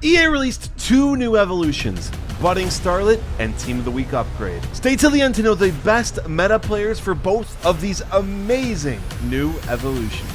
EA released two new evolutions, Budding Starlet and Team of the Week Upgrade. Stay till the end to know the best meta players for both of these amazing new evolutions.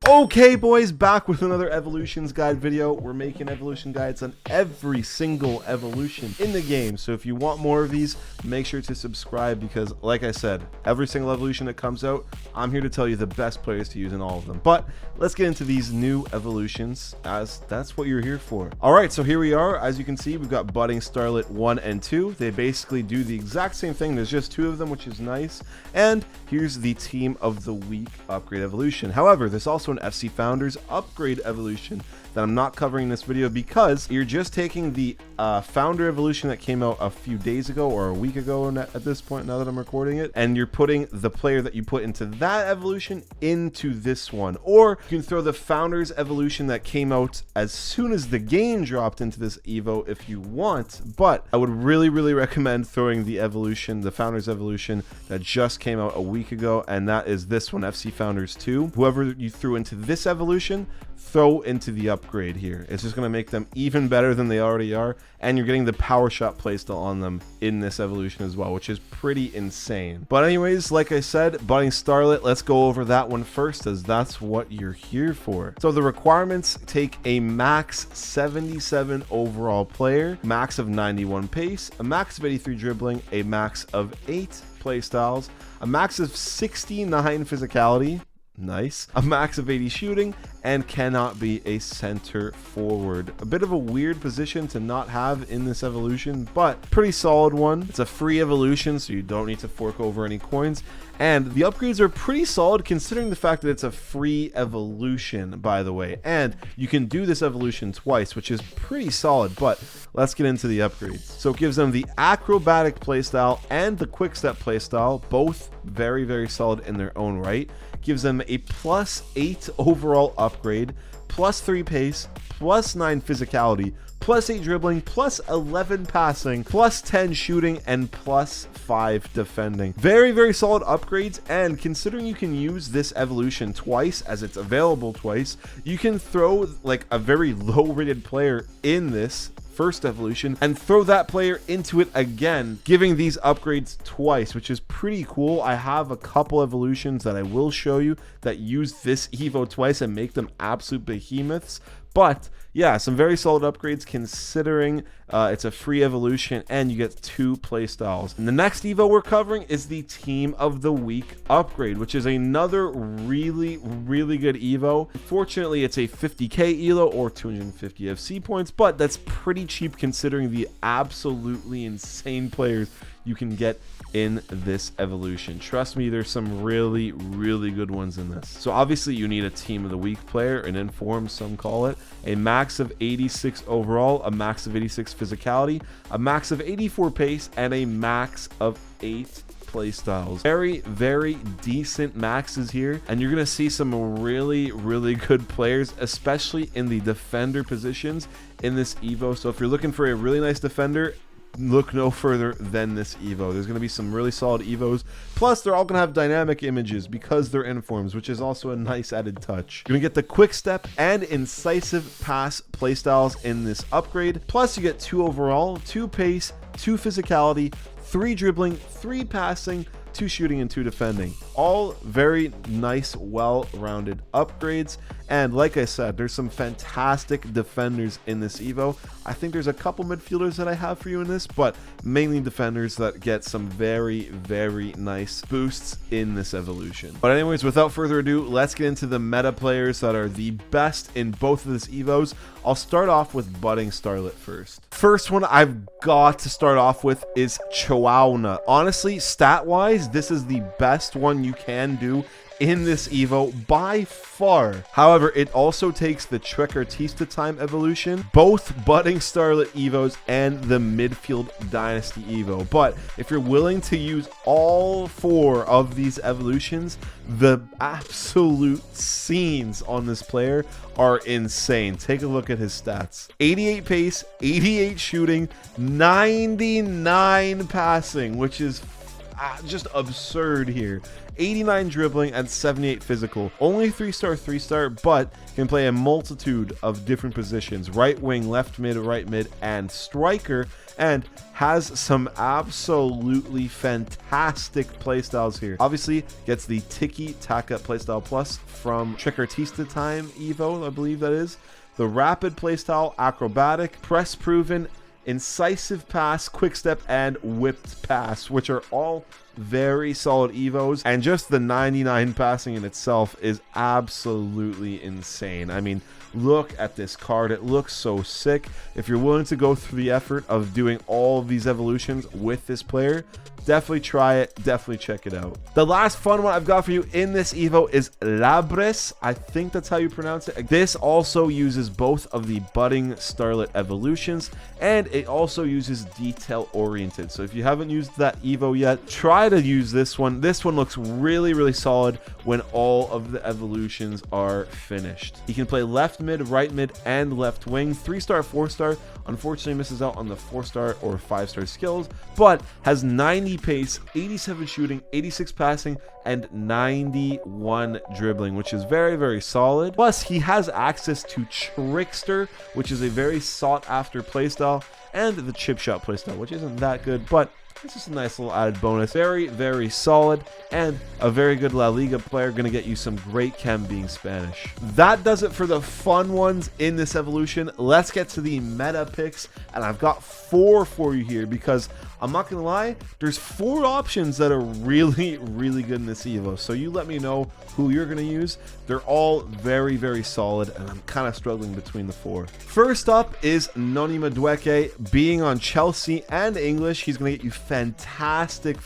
Okay boys, back with another evolutions guide video. We're making evolution guides on every single evolution in the game, so if you want more of these, make sure to subscribe because like I said, every single evolution that comes out, I'm here to tell you the best players to use in all of them. But let's get into these new evolutions, as that's what you're here for. Alright, so here we are. As you can see, we've got Budding Starlet 1 and 2. They basically do the exact same thing. There's just two of them, which is nice. And here's the Team of the Week Upgrade evolution. However, there's also an FC Founders Upgrade evolution that I'm not covering in this video because you're just taking the Founder evolution that came out a few days ago or a week ago at this point, now that I'm recording it, and you're putting the player that you put into that evolution into this one. Or you can throw the Founders evolution that came out as soon as the game dropped into this Evo if you want, but I would really recommend throwing the evolution, the Founders evolution that just came out a week ago, and that is this one, FC Founders 2. Whoever you threw into this evolution, throw into the upgrade here. It's just going to make them even better than they already are, and you're getting the power shot playstyle on them in this evolution as well, which is pretty insane. But anyways, like I said, Budding Starlet, let's go over that one first, as that's what you're here for. So the requirements take a max 77 overall player, max of 91 pace, a max of 83 dribbling, a max of 8 playstyles, a max of 69 physicality, nice, a max of 80 shooting, and cannot be a center forward. A bit of a weird position to not have in this evolution, but pretty solid one. It's a free evolution, so you don't need to fork over any coins, and the upgrades are pretty solid considering the fact that it's a free evolution, by the way, and you can do this evolution twice, which is pretty solid. But let's get into the upgrades. So it gives them the acrobatic playstyle and the quick step playstyle, both very solid in their own right. Gives them a +8 overall upgrade, +3 pace, +9 physicality, +8 dribbling, +11 passing, +10 shooting, and +5 defending. Very solid upgrades, and considering you can use this evolution twice, as it's available twice, you can throw like a very low rated player in this first evolution and throw that player into it again, giving these upgrades twice, which is pretty cool. I have a couple evolutions that I will show you that use this Evo twice and make them absolute behemoths. But yeah, some very solid upgrades considering it's a free evolution and you get 2 playstyles. And the next Evo we're covering is the Team of the Week Upgrade, which is another really good Evo. Unfortunately, it's a 50k Elo or 250 FC points, but that's pretty cheap considering the absolutely insane players you can get in this evolution. Trust me, there's some really good ones in this. So obviously you need a Team of the Week player, an informed some call it, a max of 86 overall, a max of 86 physicality, a max of 84 pace, and a max of 8 playstyles. Very decent maxes here, and you're gonna see some really good players, especially in the defender positions in this Evo. So if you're looking for a really nice defender, look no further than this Evo. There's going to be some really solid Evos. Plus, they're all going to have dynamic images because they're informs, which is also a nice added touch. You're going to get the quick step and incisive pass playstyles in this upgrade. Plus, you get 2 overall, 2 pace, 2 physicality, 3 dribbling, 3 passing, 2 shooting, and 2 defending. All very nice, well-rounded upgrades. And like I said, there's some fantastic defenders in this Evo. I think there's a couple midfielders that I have for you in this, but mainly defenders that get some very nice boosts in this evolution. But anyways, without further ado, let's get into the meta players that are the best in both of these Evos. I'll start off with Budding Starlet first. First one I've got to start off with is Chihuahua. Honestly, stat-wise, this is the best one you can do in this Evo by far. However, it also takes the Trick Artista Time evolution, both Budding Starlet Evos, and the Midfield Dynasty Evo. But if you're willing to use all 4 of these evolutions, the absolute scenes on this player are insane. Take a look at his stats. 88 pace, 88 shooting, 99 passing, which is just absurd here. 89 dribbling and 78 physical. Only 3-star, but can play a multitude of different positions. Right wing, left mid, right mid, and striker. And has some absolutely fantastic playstyles here. Obviously, gets the tiki-taka playstyle plus from Trick-Artista Time Evo, I believe that is. The rapid playstyle, acrobatic, press proven, incisive pass, quick step, and whipped pass, which are all very solid evos, and just the 99 passing in itself is absolutely insane. I mean, look at this card. It looks so sick. If you're willing to go through the effort of doing all of these evolutions with this player, definitely try it. Definitely check it out. The last fun one I've got for you in this evo is Labres. I think that's how you pronounce it. This also uses both of the Budding Starlet evolutions, and it also uses detail oriented. So if you haven't used that evo yet, try to use this one. This one looks really, really solid when all of the evolutions are finished. You can play left mid, right mid, and left wing. 3-star, 4-star. Unfortunately misses out on the 4-star or 5-star skills, but has 90 pace, 87 shooting, 86 passing, and 91 dribbling, which is very, very solid. Plus, he has access to Trickster, which is a very sought after playstyle, and the chip shot playstyle, which isn't that good, but it's just a nice little added bonus. Very, very solid, and a very good La Liga player. Gonna get you some great chem being Spanish. That does it for the fun ones in this evolution. Let's get to the meta picks, and I've got 4 for you here because I'm not gonna lie, there's 4 options that are really, really good in this evo. So you let me know who you're gonna use. They're all very, very solid, and I'm kind of struggling between the 4. First up is Noni Madueke. Being on Chelsea and English, he's gonna get you fantastic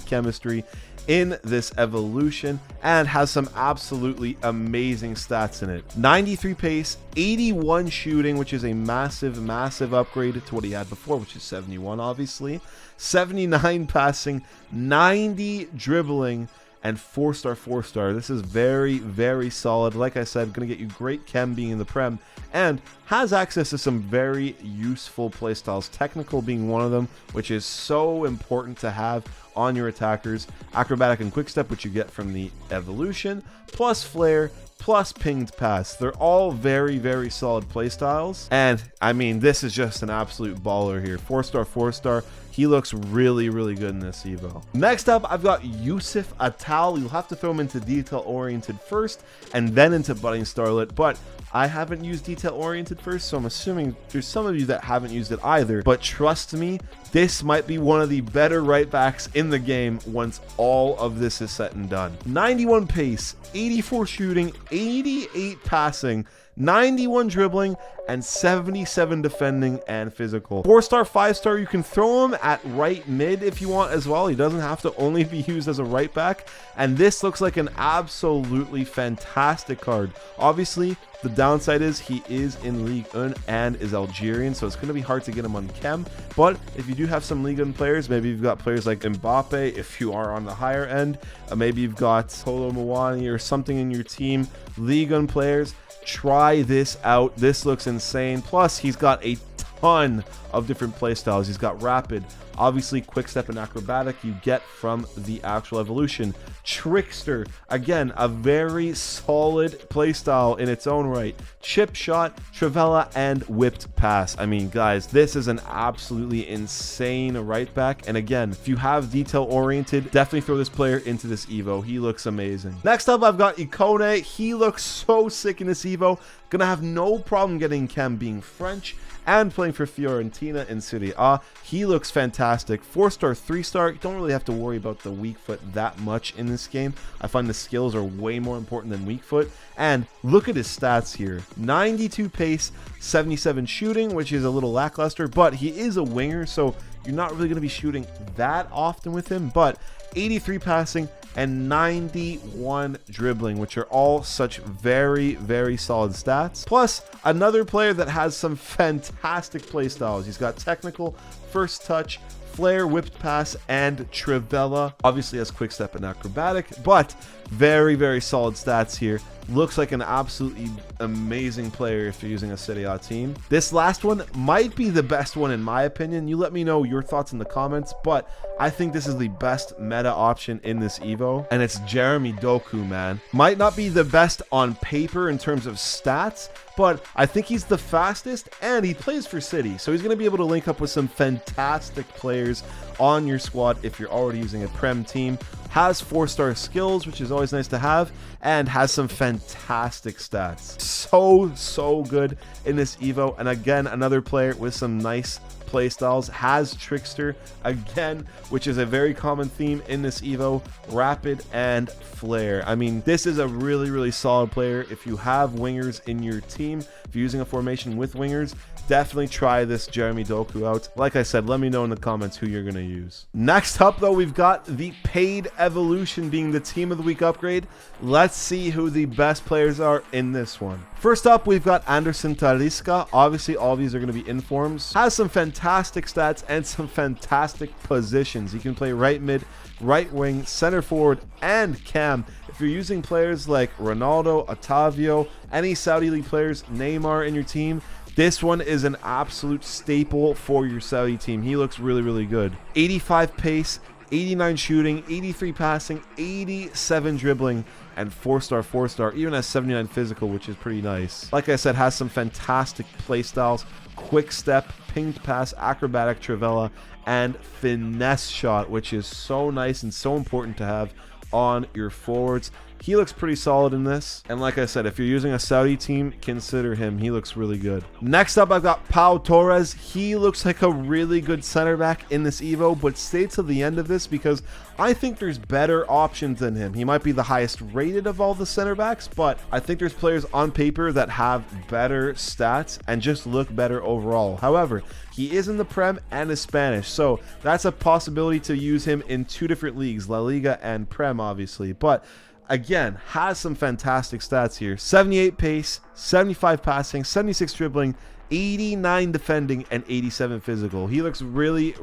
chemistry in this evolution and has some absolutely amazing stats in it. 93 pace, 81 shooting, which is a massive upgrade to what he had before, which is 71 obviously. 79 passing, 90 dribbling, and 4-star. This is very, very solid. Like I said, gonna get you great chem being in the Prem, and has access to some very useful playstyles, technical being one of them, which is so important to have on your attackers. Acrobatic and quick step, which you get from the evolution, plus flare, plus pinged pass. They're all very, very solid playstyles, and I mean, this is just an absolute baller here. 4-star. He looks really, really good in this evo. Next up, I've got Yusuf Atal. You'll have to throw him into detail oriented first and then into Budding Starlet, but I haven't used detail oriented first, so I'm assuming there's some of you that haven't used it either. But trust me, this might be one of the better right backs in the game once all of this is said and done. 91 pace, 84 shooting, 88 passing, 91 dribbling, and 77 defending and physical. 4-star, 5-star, you can throw him at right mid if you want as well. He doesn't have to only be used as a right back, and this looks like an absolutely fantastic card. Obviously, the downside is he is in Ligue 1 and is Algerian, so it's going to be hard to get him on chem. But if you do have some Ligue 1 players, maybe you've got players like Mbappe, if you are on the higher end, maybe you've got Tolo Mwani or something in your team, Ligue 1 players, try this out. This looks insane. Plus, he's got a ton of different playstyles. He's got rapid, obviously quick step and acrobatic you get from the actual evolution. Trickster, again, a very solid playstyle in its own right. Chip shot, Trivela, and whipped pass. I mean, guys, this is an absolutely insane right back. And again, if you have detail oriented, definitely throw this player into this evo. He looks amazing. Next up, I've got Ikone. He looks so sick in this evo. Gonna have no problem getting chem being French and playing for Fiorentina in Serie A. He looks fantastic. 4-star, 3-star. You don't really have to worry about the weak foot that much in this game. I find the skills are way more important than weak foot. And look at his stats here. 92 pace, 77 shooting, which is a little lackluster, but he is a winger, so you're not really going to be shooting that often with him. But 83 passing and 91 dribbling, which are all such very, very solid stats. Plus, another player that has some fantastic play styles. He's got technical, first touch, flare, whipped pass, and trivela. Obviously has quick step and acrobatic, but very, very solid stats here. Looks like an absolutely amazing player if you're using a Serie A team. This last one might be the best one in my opinion. You let me know your thoughts in the comments, but I think this is the best meta option in this Evo, and it's Jeremy Doku, man. Might not be the best on paper in terms of stats, but I think he's the fastest, and he plays for City, so he's going to be able to link up with some fantastic players on your squad if you're already using a Prem team. Has 4-star skills, which is always nice to have, and has some fantastic stats. So good in this Evo, and again, another player with some nice playstyles. Has Trickster again, which is a very common theme in this Evo. Rapid and Flare. I mean, this is a really solid player. If you have wingers in your team, if you're using a formation with wingers, definitely try this Jeremy Doku out. Like I said, let me know in the comments who you're going to use. Next up, though, we've got the paid evolution being the Team of the Week upgrade. Let's see who the best players are in this one. First up, we've got Anderson Talisca. Obviously, all of these are going to be informs. Has some fantastic stats and some fantastic positions. He can play right mid, right wing, center forward, and cam. If you're using players like Ronaldo, Otavio, any Saudi League players, Neymar in your team, this one is an absolute staple for your Saudi team. He looks really good. 85 pace, 89 shooting, 83 passing, 87 dribbling, and 4-star, even has 79 physical, which is pretty nice. Like I said, has some fantastic play styles, quick step, pinged pass, acrobatic, trivela, and finesse shot, which is so nice and so important to have on your forwards. He looks pretty solid in this, and like I said, if you're using a Saudi team, consider him. He looks really good. Next up, I've got Pau Torres. He looks like a really good center back in this Evo, but stay to the end of this because I think there's better options than him. He might be the highest rated of all the center backs, but I think there's players on paper that have better stats and just look better overall. However, he is in the Prem and is Spanish, so that's a possibility to use him in 2 different leagues, La Liga and Prem, obviously. But again, has some fantastic stats here. 78 pace, 75 passing, 76 dribbling, 89 defending, and 87 physical. He looks really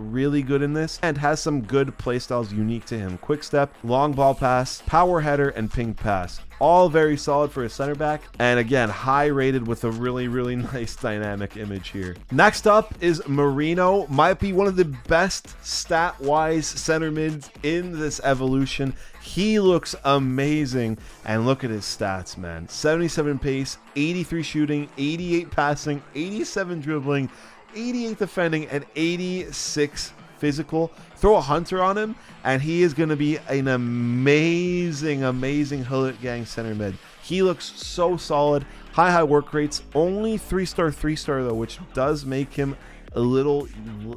good in this and has some good playstyles unique to him. Quick step, long ball pass, power header, and ping pass. All very solid for a center back, and again, high rated with a really nice dynamic image here. Next up is Marino. Might be one of the best stat-wise center mids in this evolution. He looks amazing, and look at his stats, man. 77 pace, 83 shooting, 88 passing, 87 dribbling, 88 defending, and 86 physical. Throw a hunter on him, and he is going to be an amazing Hullet Gang center mid. He looks so solid. High work rates. Only 3-star though, which does make him a little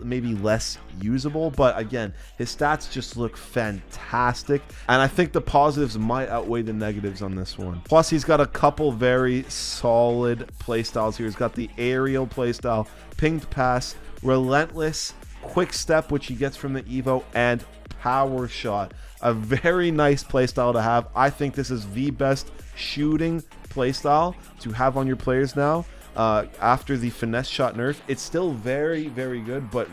maybe less usable, but again, his stats just look fantastic, and I think the positives might outweigh the negatives on this one. Plus, he's got a couple very solid playstyles here. He's got the aerial playstyle, pinged pass, relentless, quick step, which he gets from the Evo, and power shot. A very nice playstyle to have. I think this is the best shooting playstyle to have on your players now. After the finesse shot nerf, it's still very good, but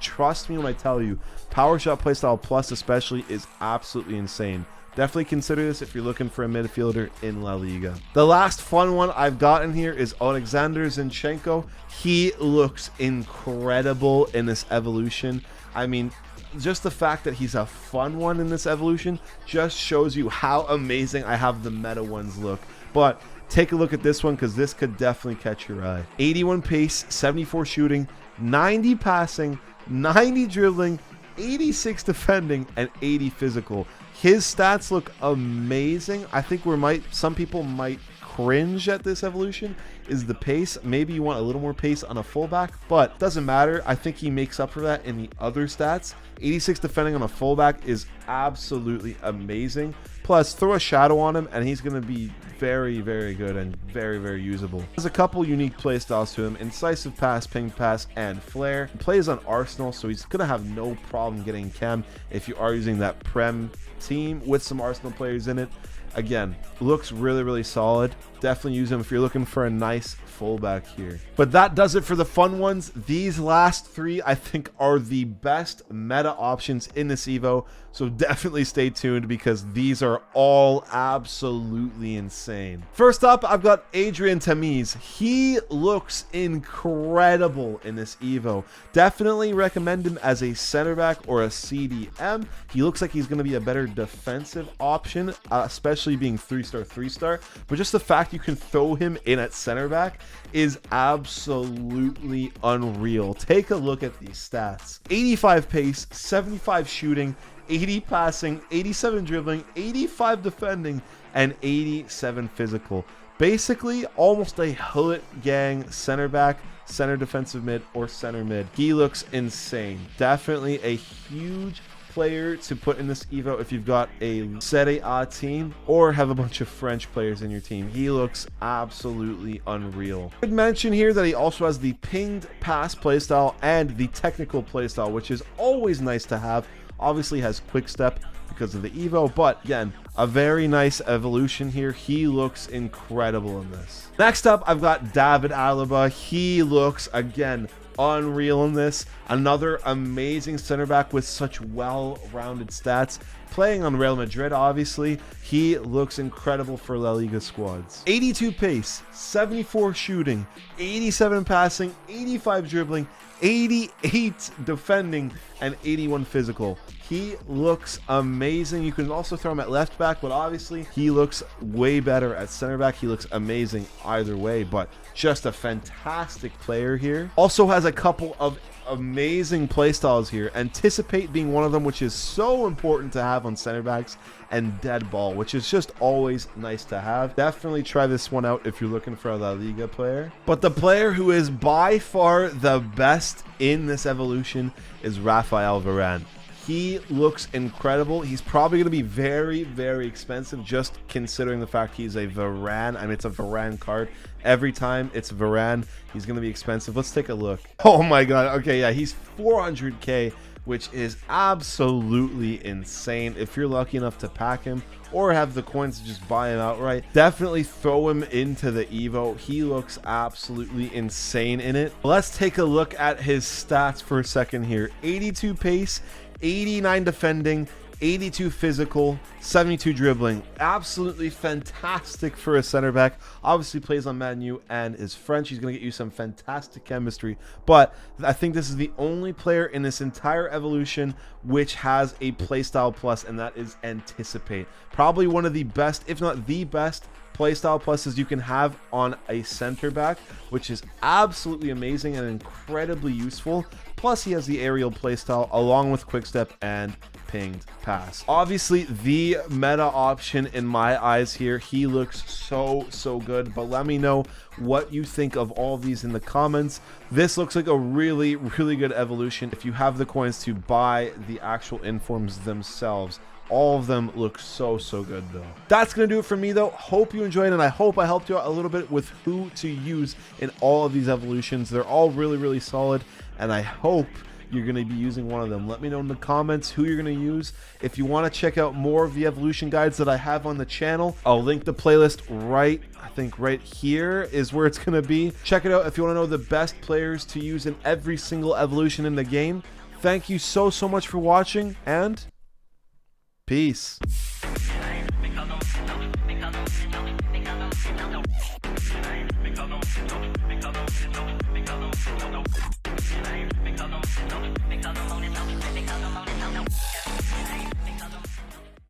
trust me when I tell you, power shot playstyle plus especially is absolutely insane. Definitely consider this if you're looking for a midfielder in La Liga. The last fun one I've got in here is Alexander Zinchenko. He looks incredible in this evolution. I mean, just the fact that he's a fun one in this evolution just shows you how amazing I have the meta ones look. But take a look at this one because this could definitely catch your eye. 81 pace, 74 shooting, 90 passing, 90 dribbling, 86 defending, and 80 physical. His stats look amazing. I think some people might cringe at this evolution is the pace. Maybe you want a little more pace on a fullback, but doesn't matter. I think he makes up for that in the other stats. 86 defending on a fullback is absolutely amazing. Plus, throw a shadow on him and he's going to be very good and very usable. There's a couple unique play styles to him: incisive pass, ping pass, and flare. He plays on Arsenal, so he's going to have no problem getting chem if you are using that Prem team with some Arsenal players in it. Again, looks really solid. definitely use him if you're looking for a nice fullback here. But that does it for the fun ones. These last three I think are the best meta options in this Evo, so definitely stay tuned because these are all absolutely insane. First up, I've got Adrian Tamiz. He looks incredible in this Evo. Definitely recommend him as a center back or a CDM. He looks like he's going to be a better defensive option, especially being 3-star, but just the fact you can throw him in at center back is absolutely unreal. Take a look at these stats. 85 pace, 75 shooting, 80 passing, 87 dribbling, 85 defending, and 87 physical. Basically, almost a Hullet gang center back, center defensive mid, or center mid. He looks insane. Definitely a huge player to put in this Evo if you've got a Serie A team or have a bunch of French players in your team. He looks absolutely unreal. I should mention here that he also has the pinged pass playstyle and the technical playstyle, which is always nice to have. Obviously has quick step because of the Evo, but again, a very nice evolution here. He looks incredible in this. Next up, I've got David Alaba. He looks, again, unreal in this. Another amazing center back with such well-rounded stats. Playing on Real Madrid, obviously. He looks incredible for La Liga squads. 82 pace, 74 shooting, 87 passing, 85 dribbling, 88 defending, and 81 physical. He looks amazing. You can also throw him at left back, but obviously he looks way better at center back. He looks amazing either way, but just a fantastic player here. Also has a couple of amazing playstyles here. Anticipate being one of them, which is so important to have on center backs, and dead ball, which is just always nice to have. Definitely try this one out if you're looking for a La Liga player. But the player who is by far the best in this evolution is Raphael Varane. He looks incredible. He's probably going to be very, very expensive, just considering the fact he's a Varane. I mean, it's a Varane card. Every time it's Varane, he's going to be expensive. Let's take a look. Oh my God. Okay, yeah, he's 400k, which is absolutely insane. If you're lucky enough to pack him or have the coins to just buy him outright, definitely throw him into the Evo. He looks absolutely insane in it. Let's take a look at his stats for a second here. 82 pace, 89 defending, 82 physical, 72 dribbling. Absolutely fantastic for a center back. Obviously plays on Man U and is French. He's going to get you some fantastic chemistry. But I think this is the only player in this entire evolution which has a playstyle plus, and that is Anticipate. Probably one of the best, if not the best, playstyle pluses you can have on a center back, which is absolutely amazing and incredibly useful. Plus he has the aerial playstyle along with quickstep and pinged pass. Obviously the meta option in my eyes here. He looks so good, but let me know what you think of all of these in the comments. This looks like a really good evolution if you have the coins to buy the actual informs themselves. All of them look so good though. That's gonna do it for me though. Hope you enjoyed, and I hope I helped you out a little bit with who to use in all of these evolutions. They're all really solid, and I hope you're going to be using one of them. Let me know in the comments who you're going to use. If you want to check out more of the evolution guides that I have on the channel, I'll link the playlist I think right here is where it's going to be. Check it out if you want to know the best players to use in every single evolution in the game. Thank you so much for watching, and peace.